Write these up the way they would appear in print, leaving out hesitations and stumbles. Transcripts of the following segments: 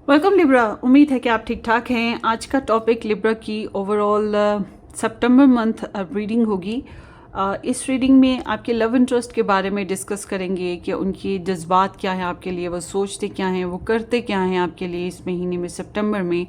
Welcome Libra. उम्मीद है कि आप ठीक ठाक हैं। आज का टॉपिक लिब्रा की ओवरऑल सितंबर मंथ रीडिंग होगी। इस रीडिंग में आपके लव इंटरेस्ट के बारे में डिस्कस करेंगे कि उनके जज्बात क्या हैं आपके लिए, वो सोचते क्या हैं, वो करते क्या हैं आपके लिए इस महीने में सितंबर में,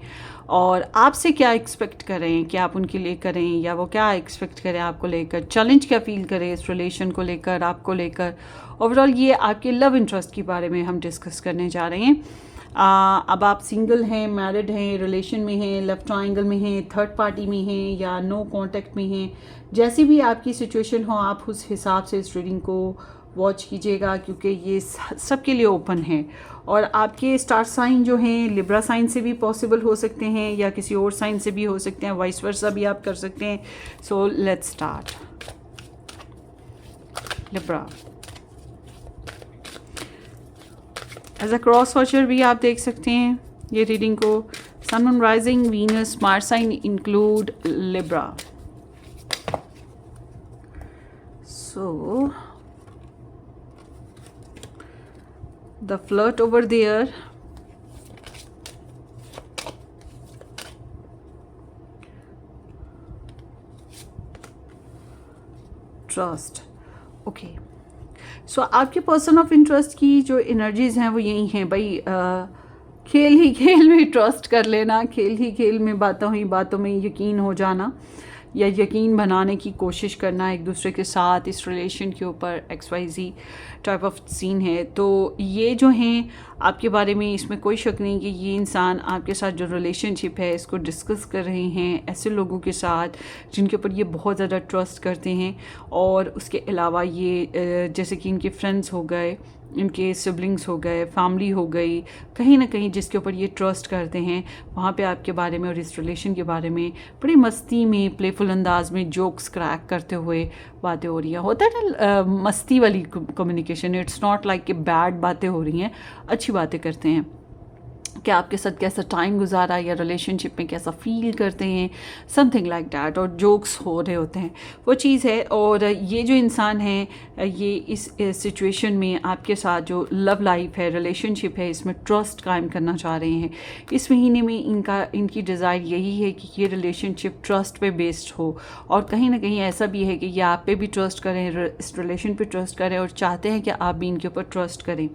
और आपसे क्या एक्सपेक्ट करें कि आप उनके लिए करें या वो क्या एक्सपेक्ट करें आपको लेकर, चैलेंज क्या फील करें इस रिलेशन को लेकर, आपको लेकर। ओवरऑल ये आपके लव इंटरेस्ट के बारे में हम डिस्कस करने जा रहे हैं। अब आप सिंगल हैं, मैरिड हैं, रिलेशन में हैं, लव ट्रायंगल में हैं, थर्ड पार्टी में हैं या नो कांटेक्ट में हैं, जैसी भी आपकी सिचुएशन हो आप उस हिसाब से इस रीडिंग को वॉच कीजिएगा, क्योंकि ये सबके लिए ओपन है। और आपके स्टार साइन जो हैं लिब्रा साइन से भी पॉसिबल हो सकते हैं या किसी और साइन से भी हो सकते हैं, वाइस वर्सा भी आप कर सकते हैं। So let's start. Libra as a cross watcher भी आप देख सकते हैं ये रीडिंग को। Sun, moon, rising, Venus, Mars sign include Libra. So the flirt over there, trust. Okay, so आपके पर्सन ऑफ इंटरेस्ट की जो एनर्जीज हैं वो यही हैं भाई। खेल ही खेल में ट्रस्ट कर लेना, खेल ही खेल में बातों में यकीन हो जाना या यकीन बनाने की कोशिश करना एक दूसरे के साथ इस रिलेशन के ऊपर। XYZ टाइप ऑफ सीन है। तो ये जो हैं आपके बारे में इसमें कोई शक नहीं कि ये इंसान आपके साथ जो रिलेशनशिप है इसको डिस्कस कर रहे हैं ऐसे लोगों के साथ जिनके ऊपर ये बहुत ज़्यादा ट्रस्ट करते हैं। और उसके अलावा ये जैसे कि इनके फ्रेंड्स हो गए, इनके सिबलिंग्स हो गए, फैमिली हो गई, कहीं ना कहीं जिसके ऊपर ये ट्रस्ट करते हैं वहाँ पे आपके बारे में और इस रिलेशन के बारे में बड़ी मस्ती में, प्लेफुल अंदाज में जोक्स क्रैक करते हुए बातें हो रही हैं। होता है ना मस्ती वाली कम्युनिकेशन, इट्स नॉट लाइक कि बैड बातें हो रही हैं, अच्छी बातें करते हैं कि आपके साथ कैसा टाइम गुजारा या रिलेशनशिप में कैसा फील करते हैं, समथिंग लाइक डैट, और जोक्स हो रहे होते हैं, वो चीज़ है। और ये जो इंसान है ये इस सिचुएशन में आपके साथ जो लव लाइफ है, रिलेशनशिप है, इसमें ट्रस्ट कायम करना चाह रहे हैं। इस महीने में इनकी डिज़ायर यही है कि ये रिलेशनशिप ट्रस्ट पे बेस्ड हो, और कहीं ना कहीं ऐसा भी है कि ये आप पे भी ट्रस्ट करें, इस रिलेशन पे ट्रस्ट करें, और चाहते हैं कि आप भी इनके ऊपर ट्रस्ट करें।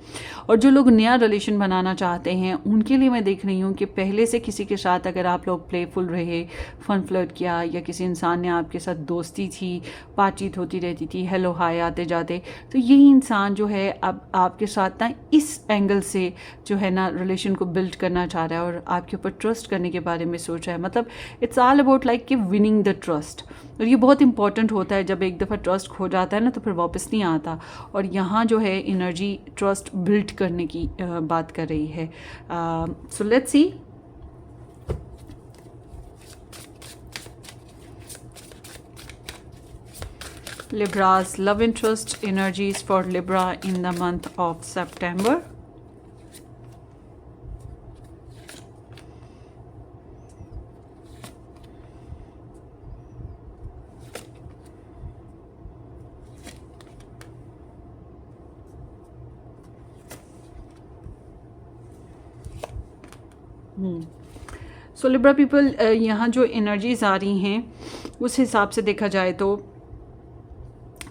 और जो लोग नया रिलेशन बनाना चाहते हैं उनके लिए मैं देख रही हूँ कि पहले से किसी के साथ अगर आप लोग प्लेफुल रहे, फन फ्लर्ट किया, या किसी इंसान ने आपके साथ दोस्ती थी, बातचीत होती रहती थी, हेलो हाय आते जाते, तो यही इंसान जो है अब आपके साथ ना इस एंगल से जो है ना रिलेशन को बिल्ड करना चाह रहा है और आपके ऊपर ट्रस्ट करने के बारे में सोच रहा है। मतलब इट्स ऑल अबाउट लाइक कि विनिंग द ट्रस्ट। और ये बहुत इंपॉर्टेंट होता है, जब एक दफ़ा ट्रस्ट खो जाता है ना तो फिर वापस नहीं आता। और यहाँ जो है एनर्जी ट्रस्ट बिल्ड करने की बात कर रही है। So let's see. Libra's love interest energies for Libra in the month of September. So Libra people, यहाँ जो एनर्जीज आ रही हैं उस हिसाब से देखा जाए तो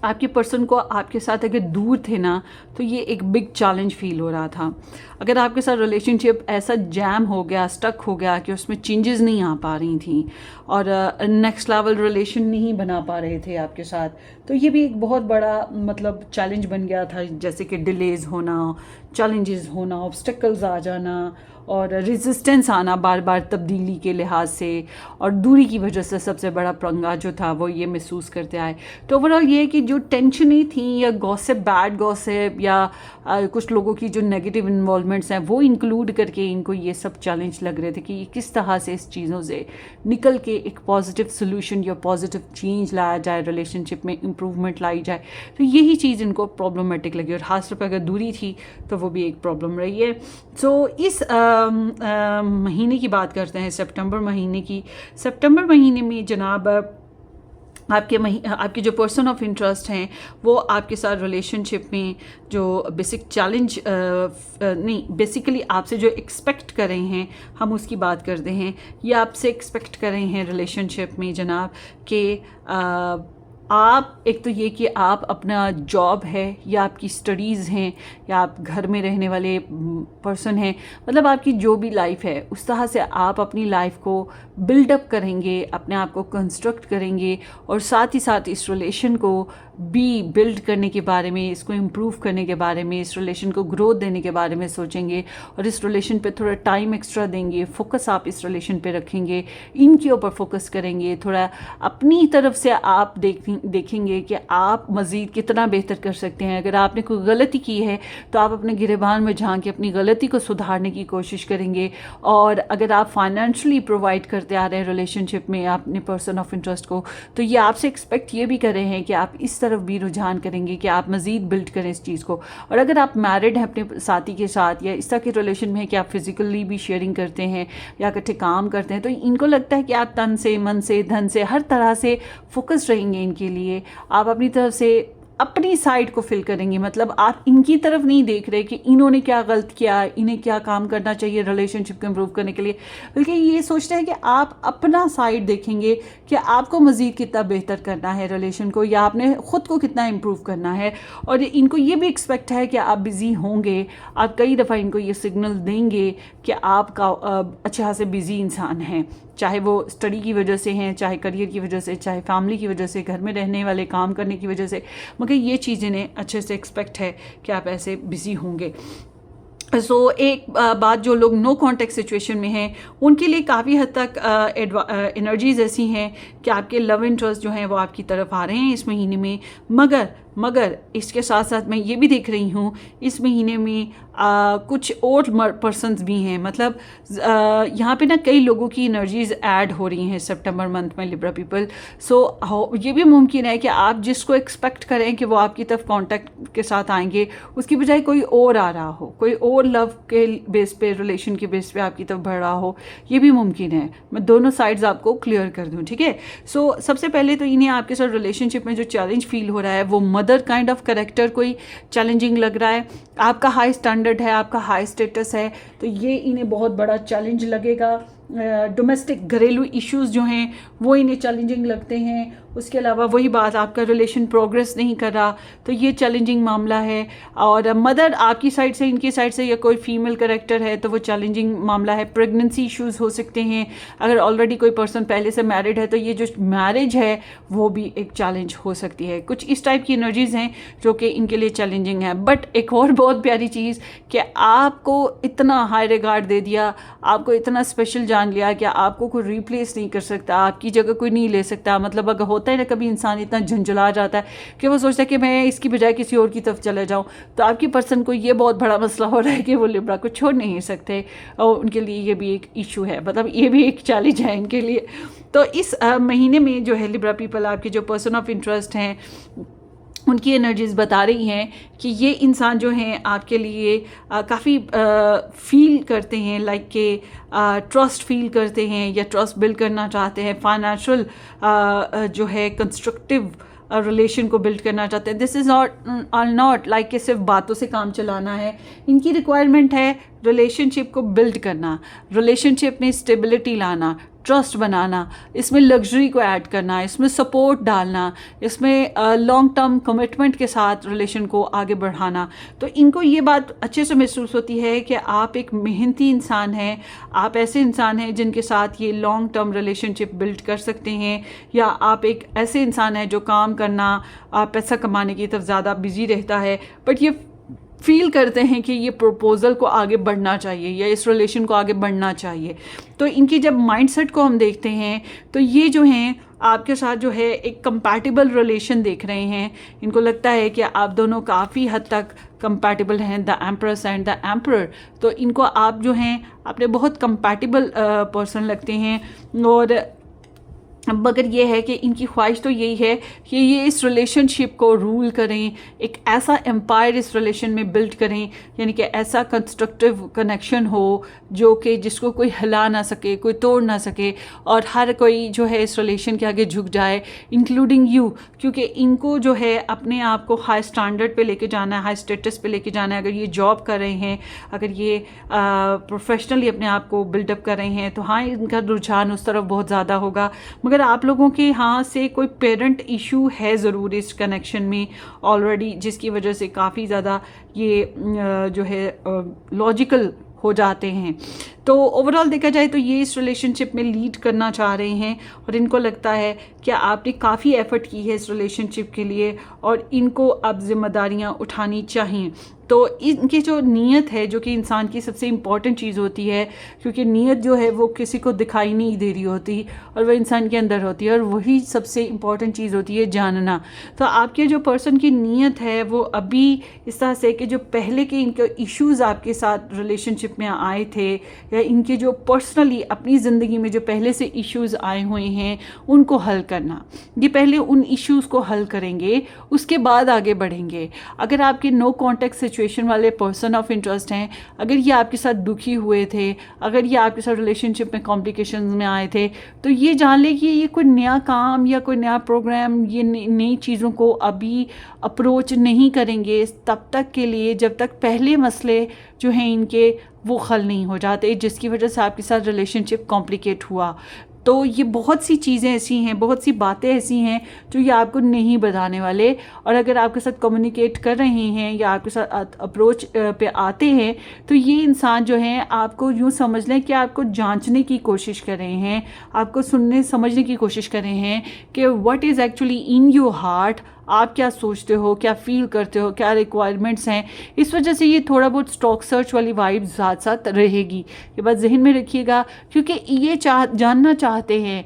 आपके पर्सन को आपके साथ अगर दूर थे ना तो ये एक बिग चैलेंज फील हो रहा था। अगर आपके साथ रिलेशनशिप ऐसा जैम हो गया, स्टक हो गया कि उसमें चेंजेस नहीं आ पा रही थी और नेक्स्ट लेवल रिलेशन नहीं बना पा रहे थे आपके साथ, तो ये भी एक बहुत बड़ा मतलब चैलेंज बन गया था। जैसे कि डिलेज होना, चैलेंजेस होना, ऑब्स्टेकल्स आ जाना और रेजिस्टेंस आना बार बार तब्दीली के लिहाज से, और दूरी की वजह से सबसे बड़ा पंगा जो था वो ये महसूस करते आए। तो ओवरऑल ये है कि जो टेंशनें थी या गॉसिप, बैड गॉसिप या कुछ लोगों की जो नेगेटिव इन्वॉल्वमेंट्स हैं वो इंक्लूड करके इनको ये सब चैलेंज लग रहे थे कि ये किस तरह से इस चीज़ों से निकल के एक पॉजिटिव सोल्यूशन या पॉजिटिव चेंज लाया जाए, रिलेशनशिप में इम्प्रूवमेंट लाई जाए। तो यही चीज़ इनको प्रॉब्लमेटिक लगी, और खासतौर पर अगर दूरी थी तो वो भी एक प्रॉब्लम रही है। सो इस महीने की बात करते हैं, सितंबर महीने की। सितंबर महीने में जनाब आपके जो पर्सन ऑफ इंटरेस्ट हैं वो आपके साथ रिलेशनशिप में जो बेसिक चैलेंज नहीं बेसिकली आपसे जो एक्सपेक्ट कर रहे हैं, हम उसकी बात करते हैं। ये आपसे एक्सपेक्ट कर रहे हैं रिलेशनशिप में जनाब कि आप एक तो ये कि आप अपना जॉब है या आपकी स्टडीज़ हैं या आप घर में रहने वाले पर्सन हैं, मतलब आपकी जो भी लाइफ है उस तरह से आप अपनी लाइफ को बिल्डअप करेंगे, अपने आप को कंस्ट्रक्ट करेंगे और साथ ही साथ इस रिलेशन को भी बिल्ड करने के बारे में, इसको इम्प्रूव करने के बारे में, इस रिलेशन को ग्रोथ देने के बारे में सोचेंगे और इस रिलेशन पे थोड़ा टाइम एक्स्ट्रा देंगे, फोकस आप इस रिलेशन पे रखेंगे, इनके ऊपर फोकस करेंगे, थोड़ा अपनी तरफ से आप देखेंगे कि आप मज़ीद कितना बेहतर कर सकते हैं। अगर आपने कोई गलती की है तो आप अपने गिरेबान में झांक के अपनी गलती को सुधारने की कोशिश करेंगे। और अगर आप फाइनेंशियली प्रोवाइड करते आ रहे हैं रिलेशनशिप में अपने पर्सन ऑफ इंटरेस्ट को, तो ये आपसे एक्सपेक्ट ये भी कर रहे हैं कि आप इस तरफ भी रुझान करेंगे कि आप मज़ीद बिल्ड करें इस चीज़ को। और अगर आप मैरिड हैं अपने साथी के साथ या इस तरह के रिलेशन में है कि आप फिज़िकली भी शेयरिंग करते हैं या इकट्ठे काम करते हैं, तो इनको लगता है कि आप तन से, मन से, धन से, हर तरह से फोकस रहेंगे इनके लिए। आप अपनी तरफ से अपनी साइड को फिल करेंगे, मतलब आप इनकी तरफ नहीं देख रहे कि इन्होंने क्या गलत किया, इन्हें क्या काम करना चाहिए रिलेशनशिप को इम्प्रूव करने के लिए, बल्कि ये सोचते हैं कि आप अपना साइड देखेंगे कि आपको मज़ीद कितना बेहतर करना है रिलेशन को या आपने ख़ुद को कितना इम्प्रूव करना है। और इनको ये भी एक्सपेक्ट है कि आप बिज़ी होंगे, आप कई दफ़ा इनको ये सिग्नल देंगे कि आप अच्छे खासे बिज़ी इंसान हैं, चाहे वो स्टडी की वजह से हैं, चाहे करियर की वजह से, चाहे फैमिली की वजह से, घर में रहने वाले काम करने की वजह से, मगर ये चीज़ें ने अच्छे से एक्सपेक्ट है कि आप ऐसे बिज़ी होंगे। एक बात, जो लोग नो कॉन्टेक्ट सिचुएशन में हैं उनके लिए काफ़ी हद तक एनर्जीज ऐसी हैं कि आपके लव इंटरेस्ट जो हैं वो आपकी तरफ आ रहे हैं इस महीने में। मगर इसके साथ साथ मैं ये भी देख रही हूँ इस महीने में कुछ और पर्सन्स भी हैं, मतलब यहाँ पे ना कई लोगों की एनर्जीज ऐड हो रही हैं सितंबर मंथ में लिब्रा पीपल। ये भी मुमकिन है कि आप जिसको एक्सपेक्ट करें कि वो आपकी तरफ कांटेक्ट के साथ आएंगे, उसकी बजाय कोई और आ रहा हो, कोई और लव के बेस पे, रिलेशन के बेस पे आपकी तरफ बढ़ रहा हो, ये भी मुमकिन है। मैं दोनों साइड्स आपको क्लियर कर दूँ, ठीक है। सबसे पहले तो इन्हें आपके साथ रिलेशनशिप में जो चैलेंज फील हो रहा है वो मदर काइंड ऑफ कैरेक्टर कोई चैलेंजिंग लग रहा है। आपका हाई स्टैंडर्ड है, आपका हाई स्टेटस है, तो ये इन्हें बहुत बड़ा चैलेंज लगेगा। डोमेस्टिक घरेलू इश्यूज जो हैं वो इन्हें चैलेंजिंग लगते हैं। उसके अलावा वही बात, आपका रिलेशन प्रोग्रेस नहीं कर रहा, तो ये चैलेंजिंग मामला है। और मदर आपकी साइड से, इनकी साइड से, या कोई फीमेल कैरेक्टर है तो वो चैलेंजिंग मामला है। प्रेगनेंसी इश्यूज हो सकते हैं। अगर ऑलरेडी कोई पर्सन पहले से मैरिड है तो ये जो मैरिज है वो भी एक चैलेंज हो सकती है। कुछ इस टाइप की एनर्जीज हैं जो कि इनके लिए चैलेंजिंग है। बट एक और बहुत प्यारी चीज़ कि आपको इतना हाई रिगार्ड दे दिया, आपको इतना स्पेशल जान लिया कि आपको कोई रिप्लेस नहीं कर सकता, आपकी जगह कोई नहीं ले सकता। मतलब अगर होता है ना कभी इंसान इतना झंझला जाता है कि वो सोचता है कि मैं इसकी बजाय किसी और की तरफ चला जाऊं, तो आपकी पर्सन को ये बहुत बड़ा मसला हो रहा है कि वो लिब्रा को छोड़ नहीं सकते, और उनके लिए ये भी एक इशू है, मतलब ये भी एक चैलेंज है इनके लिए। तो इस महीने में जो है लिब्रा पीपल, आपके जो पर्सन ऑफ इंटरेस्ट हैं, उनकी एनर्जीज़ बता रही हैं कि ये इंसान जो हैं आपके लिए काफ़ी फील करते हैं, लाइक के ट्रस्ट फील करते हैं या ट्रस्ट बिल्ड करना चाहते हैं, फाइनेंशियल जो है कंस्ट्रक्टिव रिलेशन को बिल्ड करना चाहते हैं। दिस इज़ नॉट लाइक कि सिर्फ बातों से काम चलाना है। इनकी रिक्वायरमेंट है रिलेशनशिप को बिल्ड करना, रिलेशनशिप में स्टेबिलिटी लाना, ट्रस्ट बनाना, इसमें लग्जरी को ऐड करना, इसमें सपोर्ट डालना, इसमें लॉन्ग टर्म कमिटमेंट के साथ रिलेशन को आगे बढ़ाना। तो इनको ये बात अच्छे से महसूस होती है कि आप एक मेहनती इंसान हैं, आप ऐसे इंसान हैं जिनके साथ ये लॉन्ग टर्म रिलेशनशिप बिल्ड कर सकते हैं, या आप एक ऐसे इंसान हैं जो काम करना, पैसा कमाने की तरफ ज़्यादा बिजी रहता है, बट ये फील करते हैं कि ये प्रपोज़ल को आगे बढ़ना चाहिए या इस रिलेशन को आगे बढ़ना चाहिए। तो इनकी जब माइंडसेट को हम देखते हैं तो ये जो हैं आपके साथ जो है एक कंपैटिबल रिलेशन देख रहे हैं। इनको लगता है कि आप दोनों काफ़ी हद तक कंपैटिबल हैं, the empress and the emperor. तो इनको आप जो हैं अपने बहुत कंपैटिबल पर्सन लगते हैं। और मगर ये है कि इनकी ख्वाहिश तो यही है कि ये इस रिलेशनशिप को रूल करें, एक ऐसा एम्पायर इस रिलेशन में बिल्ड करें, यानी कि ऐसा कंस्ट्रक्टिव कनेक्शन हो जो कि जिसको कोई हिला ना सके, कोई तोड़ ना सके, और हर कोई जो है इस रिलेशन के आगे झुक जाए, इंक्लूडिंग यू, क्योंकि इनको जो है अपने आप को हाई स्टैंडर्ड पे लेके जाना है, हाई स्टेटस पे लेके जाना है। अगर ये जॉब कर रहे हैं, अगर ये प्रोफेशनली अपने आप को बिल्डअप कर रहे हैं, तो हाँ इनका रुझान उस तरफ बहुत ज़्यादा होगा। मगर आप लोगों के यहाँ से कोई पेरेंट इशू है ज़रूर इस कनेक्शन में ऑलरेडी, जिसकी वजह से काफ़ी ज़्यादा ये जो है लॉजिकल हो जाते हैं। तो ओवरऑल देखा जाए तो ये इस रिलेशनशिप में लीड करना चाह रहे हैं, और इनको लगता है कि आपने काफ़ी एफर्ट की है इस रिलेशनशिप के लिए, और इनको अब जिम्मेदारियां उठानी चाहिए। तो इनकी जो नीयत है, जो कि इंसान की सबसे इम्पॉर्टेंट चीज़ होती है, क्योंकि नीयत जो है वो किसी को दिखाई नहीं दे रही होती, और वह इंसान के अंदर होती है, और वही सबसे इम्पॉर्टेंट चीज़ होती है जानना। तो आपके जो पर्सन की नीयत है वो अभी इस तरह से कि जो पहले के इनके इश्यूज़ आपके साथ रिलेशनशिप में आए थे, या इनके जो पर्सनली अपनी ज़िंदगी में जो पहले से इश्यूज़ आए हुए हैं उनको हल करना। ये पहले उन इश्यूज़ को हल करेंगे, उसके बाद आगे बढ़ेंगे। अगर आपके नो कॉन्टेक्ट सिचुएशन वाले पर्सन ऑफ इंटरेस्ट हैं, अगर ये आपके साथ दुखी हुए थे, अगर ये आपके साथ रिलेशनशिप में कॉम्प्लिकेशंस में आए थे, तो ये जान ले कि ये कोई नया काम या कोई नया प्रोग्राम, ये नई चीज़ों को अभी अप्रोच नहीं करेंगे तब तक के लिए जब तक पहले मसले जो हैं इनके वो हल नहीं हो जाते, जिसकी वजह से आपके साथ रिलेशनशिप कॉम्प्लिकेट हुआ। तो ये बहुत सी चीज़ें ऐसी हैं, बहुत सी बातें ऐसी हैं जो ये आपको नहीं बताने वाले, और अगर आपके साथ कम्युनिकेट कर रहे हैं या आपके साथ अप्रोच पे आते हैं, तो ये इंसान जो है आपको यूँ समझ लें कि आपको जांचने की कोशिश कर रहे हैं, आपको सुनने समझने की कोशिश कर रहे हैं कि what is actually in your heart, आप क्या सोचते हो, क्या फील करते हो, क्या रिक्वायरमेंट्स हैं। इस वजह से ये थोड़ा बहुत स्टॉक सर्च वाली वाइब साथ साथ रहेगी, ये बात जहन में रखिएगा, क्योंकि ये जानना चाहते हैं,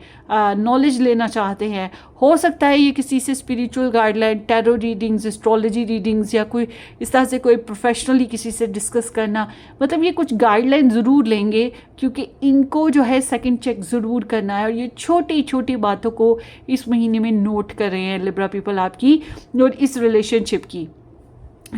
नॉलेज लेना चाहते हैं। हो सकता है ये किसी से spiritual guideline, tarot readings, astrology readings, या कोई इस तरह से कोई प्रोफेशनली किसी से डिस्कस करना, मतलब ये कुछ गाइडलाइन ज़रूर लेंगे, क्योंकि इनको जो है सेकंड चेक ज़रूर करना है। और ये छोटी छोटी बातों को इस महीने में नोट कर रहे हैं लिब्रा पीपल आपकी, और इस रिलेशनशिप की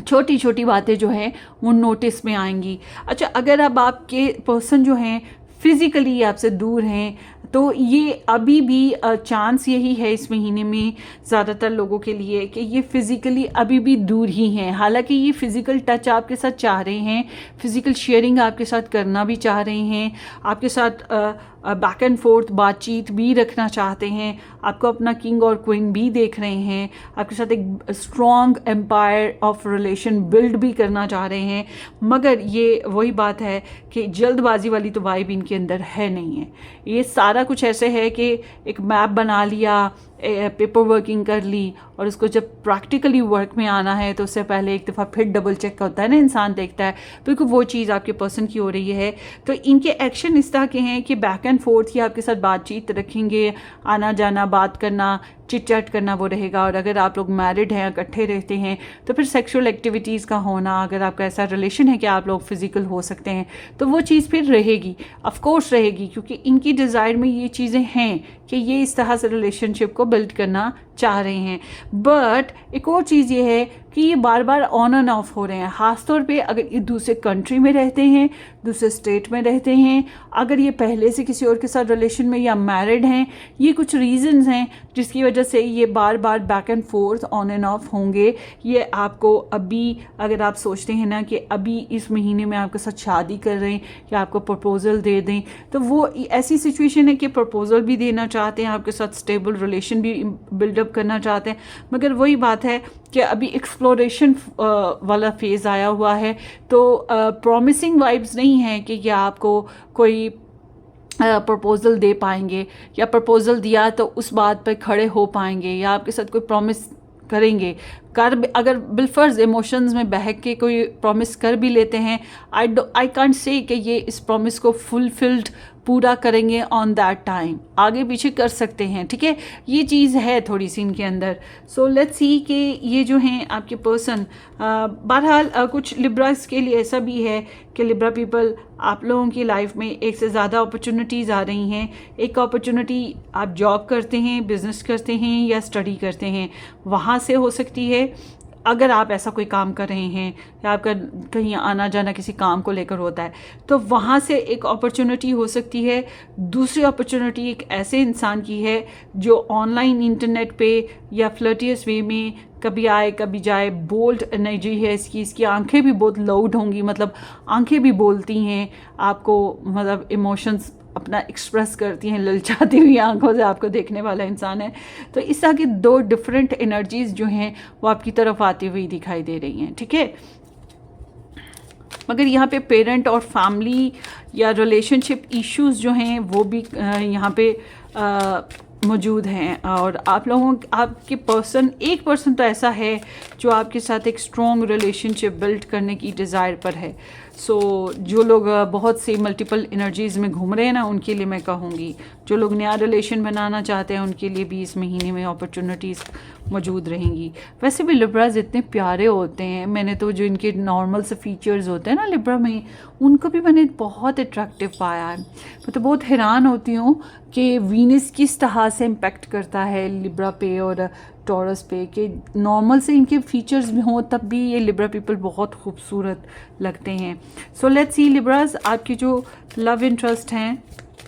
छोटी छोटी बातें जो हैं वो नोटिस में आएंगी। अच्छा, अगर अब आपके पर्सन जो हैं फिज़िकली आपसे दूर हैं, तो ये अभी भी चांस यही है इस महीने में ज़्यादातर लोगों के लिए कि ये फ़िज़िकली अभी भी दूर ही हैं। हालांकि ये फ़िज़िकल टच आपके साथ चाह रहे हैं, फ़िज़िकल शेयरिंग आपके साथ करना भी चाह रहे हैं, आपके साथ बैक एंड फोर्थ बातचीत भी रखना चाहते हैं, आपको अपना किंग और क्वीन भी देख रहे हैं, आपके साथ एक strong empire of relation build भी करना चाह रहे हैं। मगर ये वही बात है कि जल्दबाजी वाली तो वाइब इनके अंदर है नहीं है। ये सारा कुछ ऐसे है कि एक मैप बना लिया, पेपर वर्किंग कर ली, और उसको जब प्रैक्टिकली वर्क में आना है तो उससे पहले एक दफ़ा फिर डबल चेक होता है ना, इंसान देखता है, बिल्कुल वो चीज़ आपके पर्सन की हो रही है। तो इनके एक्शन इस तरह के हैं कि बैक एंड फोर्थ ही आपके साथ बातचीत रखेंगे, आना जाना, बात करना, चिट चैट करना वो रहेगा। और अगर आप लोग मैरिड हैं, इकट्ठे रहते हैं, तो फिर सेक्सुअल एक्टिविटीज़ का होना, अगर आपका ऐसा रिलेशन है कि आप लोग फिज़िकल हो सकते हैं, तो वो चीज़ फिर रहेगी, ऑफ कोर्स रहेगी, क्योंकि इनकी डिज़ायर में ये चीज़ें हैं कि ये इस तरह से रिलेशनशिप को बिल्ड करना चाह रहे हैं। बट एक और चीज़ ये है कि ये बार बार ऑन एंड ऑफ हो रहे हैं, ख़ासतौर पे अगर ये दूसरे कंट्री में रहते हैं, दूसरे स्टेट में रहते हैं, अगर ये पहले से किसी और के साथ रिलेशन में या मैरिड हैं, ये कुछ रीजंस हैं जिसकी वजह से ये बार बार back and forth on and off होंगे। ये आपको अभी, अगर आप सोचते हैं ना कि अभी इस महीने में आपके साथ शादी कर रहे हैं या आपको प्रपोजल दे दें, तो वो ऐसी सिचुएशन है कि प्रपोजल भी देना चाहते हैं, आपके साथ स्टेबल रिलेशन भी बिल्डअप करना चाहते हैं, मगर वही बात है कि अभी एक्सप्लोरेशन वाला फेज़ आया हुआ है। तो प्रॉमिसिंग वाइब्स नहीं है कि ये आपको कोई प्रपोज़ल दे पाएंगे, या प्रपोज़ल दिया तो उस बात पर खड़े हो पाएंगे, या आपके साथ कोई प्रॉमिस करेंगे। अगर बिलफर्ज इमोशंस में बहक के कोई प्रॉमिस कर भी लेते हैं, आई कांट से कि ये इस प्रॉमिस को फुलफिल्ड पूरा करेंगे ऑन दैट टाइम, आगे पीछे कर सकते हैं, ठीक है, ये चीज़ है थोड़ी सी इनके अंदर। सो लेट्स सी कि ये जो हैं आपके पर्सन, बहरहाल कुछ लिब्रास के लिए ऐसा भी है कि लिब्रा पीपल, आप लोगों की लाइफ में एक से ज़्यादा अपॉर्चुनिटीज़ आ रही हैं। एक अपॉर्चुनिटी आप जॉब करते हैं, बिजनेस करते हैं या स्टडी करते हैं, वहाँ से हो सकती है। अगर आप ऐसा कोई काम कर रहे हैं या आपका कहीं आना जाना किसी काम को लेकर होता है, तो वहाँ से एक अपॉर्चुनिटी हो सकती है। दूसरी अपॉर्चुनिटी एक ऐसे इंसान की है जो ऑनलाइन इंटरनेट पे या फ्लर्टियस वे में कभी आए कभी जाए, बोल्ड एनर्जी है इसकी आंखें भी बहुत लाउड होंगी, मतलब आंखें भी बोलती हैं आपको, मतलब इमोशंस अपना एक्सप्रेस करती हैं, ललचाती हुई आंखों से आपको देखने वाला इंसान है। तो इस तरह की दो डिफरेंट एनर्जीज जो हैं वो आपकी तरफ आती हुई दिखाई दे रही हैं, ठीक है। मगर यहाँ पे पेरेंट और फैमिली या रिलेशनशिप इश्यूज जो हैं वो भी यहाँ पे मौजूद हैं। और आप लोगों, आपके पर्सन, एक पर्सन तो ऐसा है जो आपके साथ एक स्ट्रॉन्ग रिलेशनशिप बिल्ड करने की डिज़ायर पर है। सो जो लोग बहुत सी मल्टीपल एनर्जीज़ में घूम रहे हैं ना, उनके लिए मैं कहूँगी, जो लोग नया रिलेशन बनाना चाहते हैं उनके लिए भी इस महीने में अपॉर्चुनिटीज़ मौजूद रहेंगी। वैसे भी लिब्राज इतने प्यारे होते हैं, मैंने तो जो इनके नॉर्मल से फीचर्स होते हैं ना लिब्रा में, उनको भी मैंने बहुत अट्रैक्टिव पाया है। मैं तो बहुत हैरान होती हूँ कि वीनस किस तरह से इम्पेक्ट करता है लिब्रा पे और टॉरस पे, कि नॉर्मल से इनके फीचर्स भी हों तब भी ये लिब्रा पीपल बहुत खूबसूरत लगते हैं। सो लेट्स सी लिब्राज, आपकी जो लव इंटरेस्ट हैं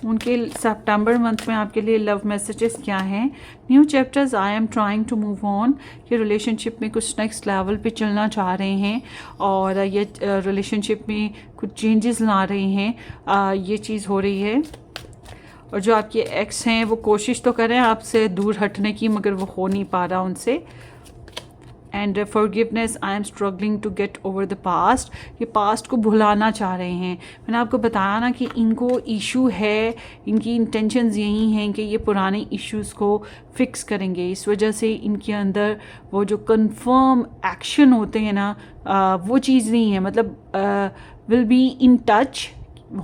उनके सितंबर मंथ में आपके लिए लव मैसेजेस क्या हैं। New chapters, I am trying to move on, ये रिलेशनशिप में कुछ नेक्स्ट लेवल पे चलना चाह रहे हैं और ये रिलेशनशिप में कुछ चेंजेस ला रहे हैं, ये चीज़ हो रही है। और जो आपके एक्स हैं वो कोशिश तो करें आपसे दूर हटने की, मगर वो हो नहीं पा रहा उनसे। And forgiveness, I am struggling to get over the past, ये पास्ट को भुलाना चाह रहे हैं। मैंने आपको बताया ना कि इनको इशू है, इनकी इंटेंशंस यही हैं कि ये पुराने इश्यूज़ को फिक्स करेंगे। इस वजह से इनके अंदर वो जो कंफर्म एक्शन होते हैं ना, वो चीज़ नहीं है। मतलब विल बी इन टच,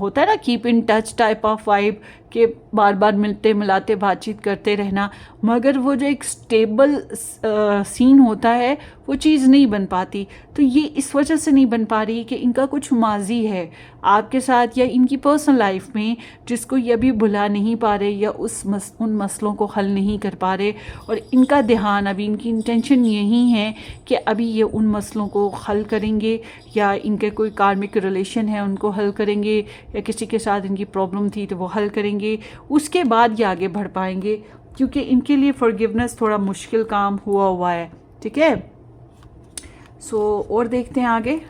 होता है ना keep in touch type of vibe, के बार बार मिलते मिलाते बातचीत करते रहना, मगर वो जो एक स्टेबल सीन होता है वो चीज़ नहीं बन पाती। तो ये इस वजह से नहीं बन पा रही कि इनका कुछ माजी है आपके साथ या इनकी पर्सनल लाइफ में, जिसको ये अभी भुला नहीं पा रहे या उन मसलों को हल नहीं कर पा रहे। और इनका ध्यान अभी, इनकी इंटेंशन यही है कि अभी ये उन मसलों को हल करेंगे, या इनके कोई कार्मिक रिलेशन है उनको हल करेंगे, या किसी के साथ इनकी प्रॉब्लम थी तो वो हल करेंगे, उसके बाद ये आगे बढ़ पाएंगे। क्योंकि इनके लिए फॉरगिवनेस थोड़ा मुश्किल काम हुआ है, ठीक है। सो और देखते हैं आगे।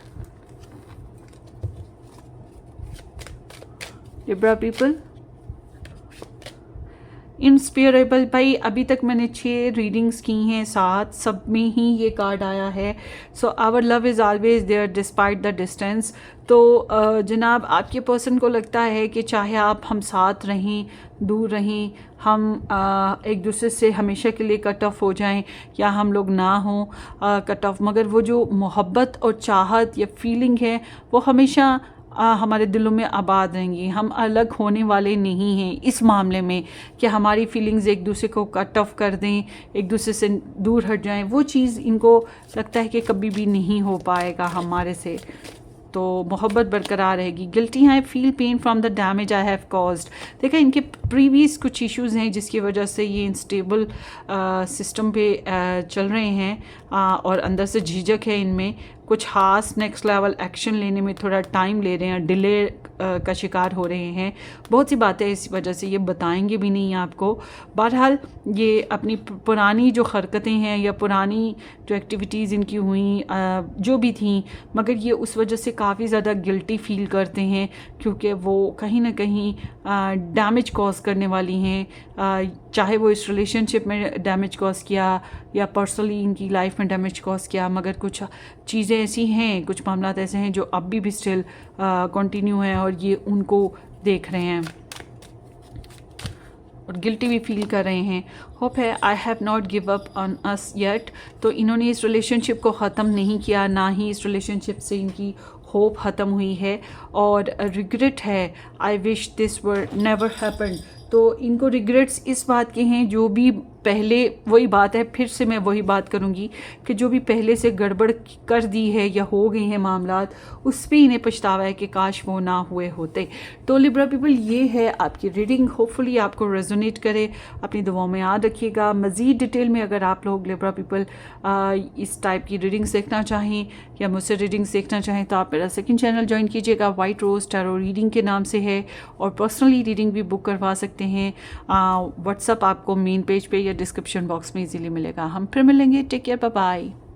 लिब्रा पीपल, इंस्पिरेबल, भाई अभी तक मैंने 6 रीडिंग्स की हैं, 7 सब में ही ये कार्ड आया है। So our love is always there despite the distance. तो जनाब, आपके पर्सन को लगता है कि चाहे आप हम साथ रहें दूर रहें, हम एक दूसरे से हमेशा के लिए कट ऑफ हो जाएं या हम लोग ना हों कट ऑफ, मगर वो जो मोहब्बत और चाहत या फीलिंग है वो हमेशा हमारे दिलों में आबाद रहेंगी। हम अलग होने वाले नहीं हैं इस मामले में कि हमारी फीलिंग्स एक दूसरे को कट ऑफ कर दें, एक दूसरे से दूर हट जाएं। वो चीज़ इनको लगता है कि कभी भी नहीं हो पाएगा हमारे से, तो मोहब्बत बरकरार रहेगी। गिल्टी है, feel pain from the damage I have caused. देखा, इनके प्रीवियस कुछ इश्यूज़ हैं जिसकी वजह से ये इंस्टेबल सिस्टम पे चल रहे हैं और अंदर से झिझक है इनमें। कुछ खास नेक्स्ट लेवल एक्शन लेने में थोड़ा टाइम ले रहे हैं, डिले का शिकार हो रहे हैं। बहुत सी बातें इस वजह से ये बताएंगे भी नहीं आपको। बहरहाल ये अपनी पुरानी जो हरकतें हैं या पुरानी जो एक्टिविटीज़ इनकी हुई जो भी थी, मगर ये उस वजह से काफ़ी ज़्यादा गिल्टी फील करते हैं क्योंकि वो कहीं ना कहीं डैमेज कॉज करने वाली हैं, चाहे वो इस रिलेशनशिप में डैमेज कॉज किया या पर्सनली इनकी लाइफ में डैमेज कॉज किया। मगर कुछ चीज़ें ऐसी हैं, कुछ मामला ऐसे हैं जो अभी भी स्टिल कंटिन्यू हैं और ये उनको देख रहे हैं और गिल्टी भी फील कर रहे हैं। होप है I have not give up on us yet. तो इन्होंने इस रिलेशनशिप को ख़त्म नहीं किया, ना ही इस रिलेशनशिप से इनकी होप ख़त्म हुई है और रिग्रेट है, I wish this were never happen. तो इनको रिग्रेट्स इस बात के हैं, जो भी पहले, वही बात है, फिर से मैं वही बात करूँगी कि जो भी पहले से गड़बड़ कर दी है या हो गई हैं मामलात, उस पर इन्हें पछतावा है कि काश वो ना हुए होते। तो लिब्रा पीपल, ये है आपकी रीडिंग, होपफुली आपको रेजोनेट करे। अपनी दुआओं में याद रखिएगा। मज़ीद डिटेल में अगर आप लोग लिब्रा पीपल इस टाइप की रीडिंग्स देखना चाहें या मुझसे रीडिंग्स देखना चाहें तो आप मेरा सेकंड चैनल ज्वाइन कीजिएगा, वाइट रोज़ टैरो रीडिंग के नाम से है, और पर्सनली रीडिंग भी बुक करवा सकते हैं। व्हाट्सअप आपको मेन पेज पे या डिस्क्रिप्शन बॉक्स में इजीली मिलेगा। हम फिर मिलेंगे। Take care, bye bye.